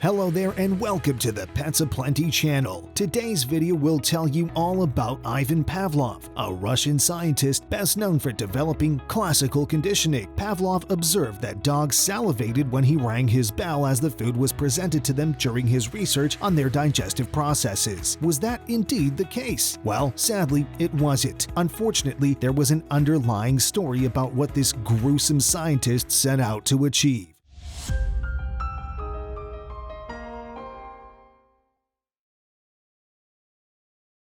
Hello there and welcome to the Pets Aplenty channel. Today's video will tell you all about Ivan Pavlov, a Russian scientist best known for developing classical conditioning. Pavlov observed that dogs salivated when he rang his bell as the food was presented to them during his research on their digestive processes. Was that indeed the case? Well, sadly, it wasn't. Unfortunately, there was an underlying story about what this gruesome scientist set out to achieve.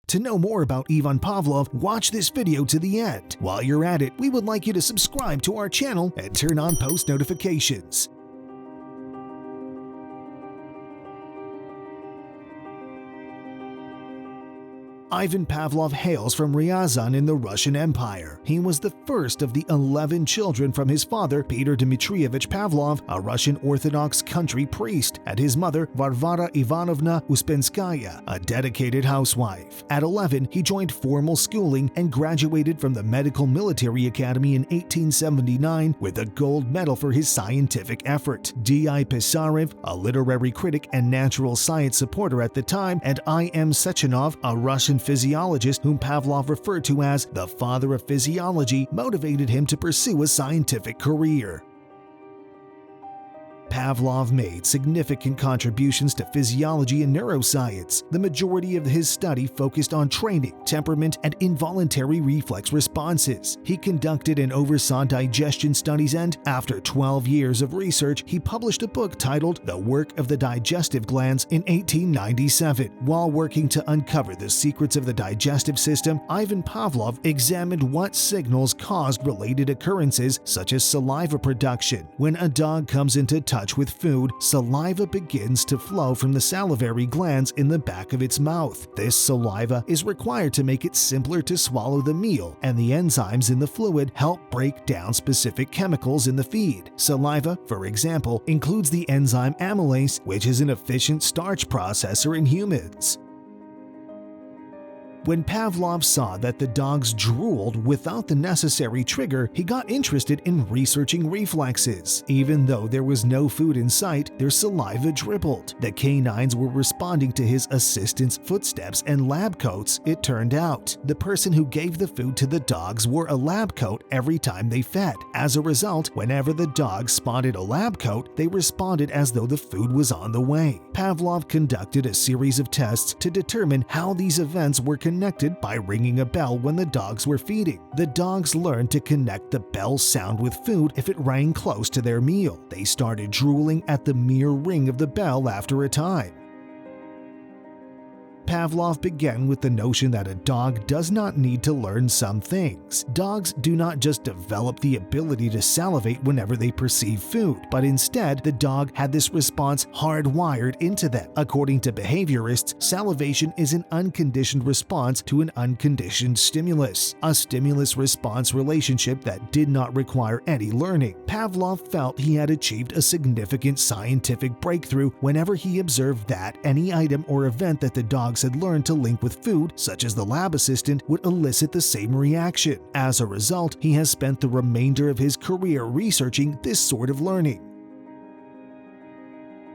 To know more about Ivan Pavlov, watch this video to the end. While you're at it, we would like you to subscribe to our channel and turn on post notifications. Ivan Pavlov hails from Ryazan in the Russian Empire. He was the first of the 11 children from his father, Peter Dmitrievich Pavlov, a Russian Orthodox country priest, and his mother, Varvara Ivanovna Uspenskaya, a dedicated housewife. At 11, he joined formal schooling and graduated from the Medical Military Academy in 1879 with a gold medal for his scientific effort. D.I. Pisarev, a literary critic and natural science supporter at the time, and I.M. Sechenov, a Russian physiologist whom Pavlov referred to as the father of physiology, motivated him to pursue a scientific career. Pavlov made significant contributions to physiology and neuroscience. The majority of his study focused on training, temperament, and involuntary reflex responses. He conducted and oversaw digestion studies and, after 12 years of research, he published a book titled The Work of the Digestive Glands in 1897. While working to uncover the secrets of the digestive system, Ivan Pavlov examined what signals caused related occurrences such as saliva production. When a dog comes into touch with food, saliva begins to flow from the salivary glands in the back of its mouth. This saliva is required to make it simpler to swallow the meal, and the enzymes in the fluid help break down specific chemicals in the feed. Saliva, for example, includes the enzyme amylase, which is an efficient starch processor in humans. When Pavlov saw that the dogs drooled without the necessary trigger, he got interested in researching reflexes. Even though there was no food in sight, their saliva dribbled. The canines were responding to his assistant's footsteps and lab coats, it turned out. The person who gave the food to the dogs wore a lab coat every time they fed. As a result, whenever the dogs spotted a lab coat, they responded as though the food was on the way. Pavlov conducted a series of tests to determine how these events were connected by ringing a bell when the dogs were feeding. The dogs learned to connect the bell sound with food if it rang close to their meal. They started drooling at the mere ring of the bell after a time. Pavlov began with the notion that a dog does not need to learn some things. Dogs do not just develop the ability to salivate whenever they perceive food, but instead the dog had this response hardwired into them. According to behaviorists, salivation is an unconditioned response to an unconditioned stimulus, a stimulus-response relationship that did not require any learning. Pavlov felt he had achieved a significant scientific breakthrough whenever he observed that any item or event that the dog had learned to link with food, such as the lab assistant, would elicit the same reaction. As a result, he has spent the remainder of his career researching this sort of learning.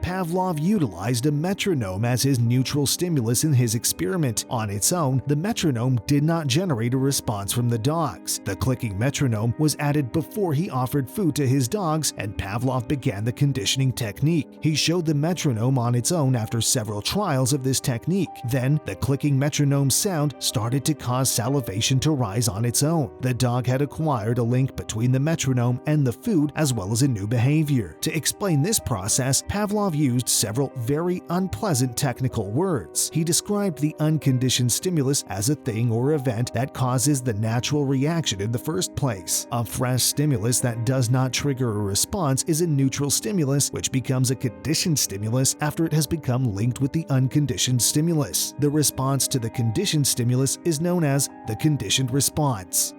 Pavlov utilized a metronome as his neutral stimulus in his experiment. On its own, the metronome did not generate a response from the dogs. The clicking metronome was added before he offered food to his dogs, and Pavlov began the conditioning technique. He showed the metronome on its own after several trials of this technique. Then, the clicking metronome sound started to cause salivation to rise on its own. The dog had acquired a link between the metronome and the food, as well as a new behavior. To explain this process, Pavlov used several very unpleasant technical words. He described the unconditioned stimulus as a thing or event that causes the natural reaction in the first place. A fresh stimulus that does not trigger a response is a neutral stimulus, which becomes a conditioned stimulus after it has become linked with the unconditioned stimulus. The response to the conditioned stimulus is known as the conditioned response.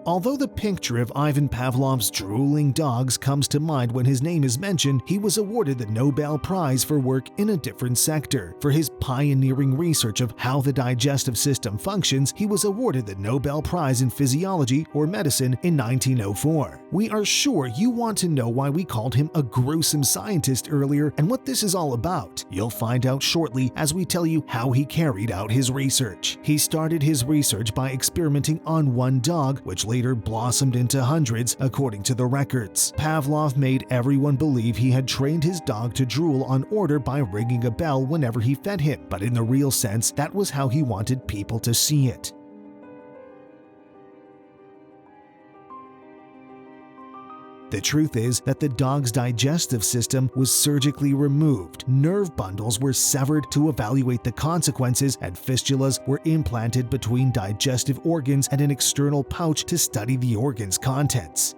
Although the picture of Ivan Pavlov's drooling dogs comes to mind when his name is mentioned, he was awarded the Nobel Prize for work in a different sector. For his pioneering research of how the digestive system functions, he was awarded the Nobel Prize in Physiology or Medicine in 1904. We are sure you want to know why we called him a gruesome scientist earlier and what this is all about. You'll find out shortly as we tell you how he carried out his research. He started his research by experimenting on one dog, which later blossomed into hundreds, according to the records. Pavlov made everyone believe he had trained his dog to drool on order by ringing a bell whenever he fed him, but in the real sense, that was how he wanted people to see it. The truth is that the dog's digestive system was surgically removed, nerve bundles were severed to evaluate the consequences, and fistulas were implanted between digestive organs and an external pouch to study the organ's contents.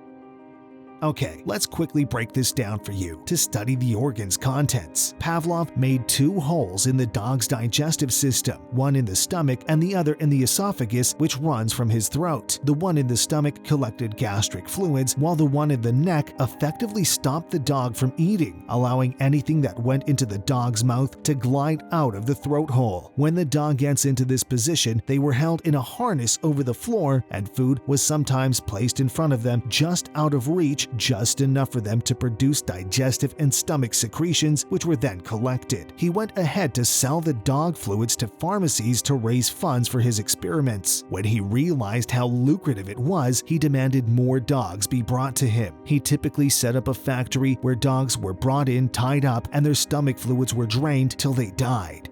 Okay, let's quickly break this down for you. To study the organ's contents, Pavlov made 2 holes in the dog's digestive system, one in the stomach and the other in the esophagus, which runs from his throat. The one in the stomach collected gastric fluids, while the one in the neck effectively stopped the dog from eating, allowing anything that went into the dog's mouth to glide out of the throat hole. When the dog gets into this position, they were held in a harness over the floor, and food was sometimes placed in front of them just out of reach, just enough for them to produce digestive and stomach secretions, which were then collected. He went ahead to sell the dog fluids to pharmacies to raise funds for his experiments. When he realized how lucrative it was, he demanded more dogs be brought to him. He typically set up a factory where dogs were brought in, tied up, and their stomach fluids were drained till they died.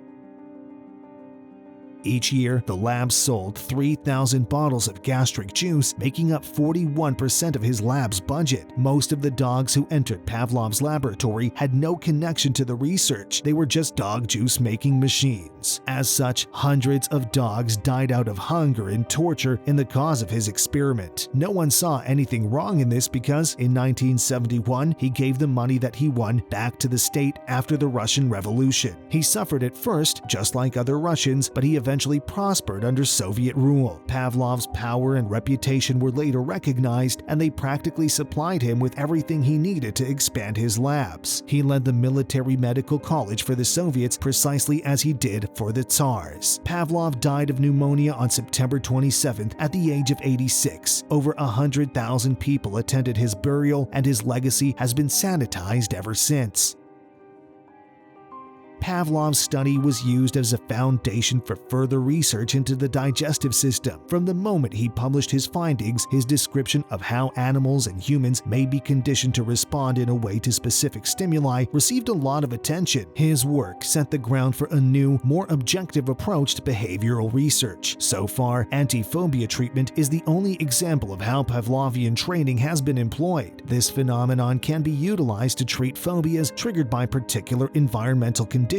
Each year, the lab sold 3,000 bottles of gastric juice, making up 41% of his lab's budget. Most of the dogs who entered Pavlov's laboratory had no connection to the research. They were just dog juice-making machines. As such, hundreds of dogs died out of hunger and torture in the cause of his experiment. No one saw anything wrong in this because, in 1971, he gave the money that he won back to the state after the Russian Revolution. He suffered at first, just like other Russians, but he eventually prospered under Soviet rule. Pavlov's power and reputation were later recognized, and they practically supplied him with everything he needed to expand his labs. He led the military medical college for the Soviets precisely as he did for the Tsars. Pavlov died of pneumonia on September 27th at the age of 86. Over 100,000 people attended his burial, and his legacy has been sanitized ever since. Pavlov's study was used as a foundation for further research into the digestive system. From the moment he published his findings, his description of how animals and humans may be conditioned to respond in a way to specific stimuli received a lot of attention. His work set the ground for a new, more objective approach to behavioral research. So far, anti-phobia treatment is the only example of how Pavlovian training has been employed. This phenomenon can be utilized to treat phobias triggered by particular environmental conditions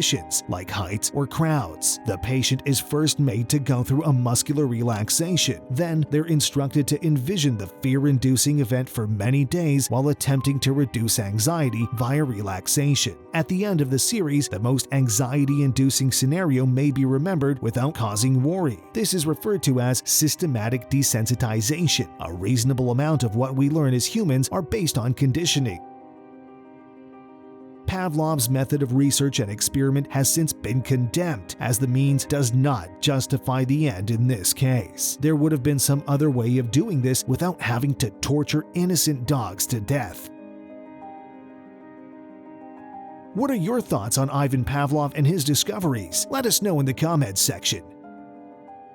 like heights or crowds. The patient is first made to go through a muscular relaxation. Then they're instructed to envision the fear-inducing event for many days while attempting to reduce anxiety via relaxation. At the end of the series, the most anxiety-inducing scenario may be remembered without causing worry. This is referred to as systematic desensitization. A reasonable amount of what we learn as humans are based on conditioning. Pavlov's method of research and experiment has since been condemned, as the means does not justify the end in this case. There would have been some other way of doing this without having to torture innocent dogs to death. What are your thoughts on Ivan Pavlov and his discoveries? Let us know in the comments section.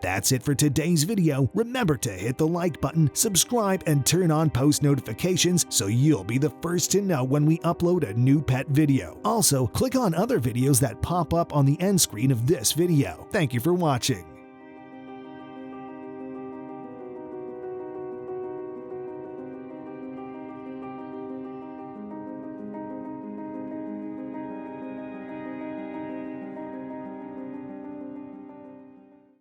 That's it for today's video. Remember to hit the like button, subscribe, and turn on post notifications so you'll be the first to know when we upload a new pet video. Also, click on other videos that pop up on the end screen of this video. Thank you for watching.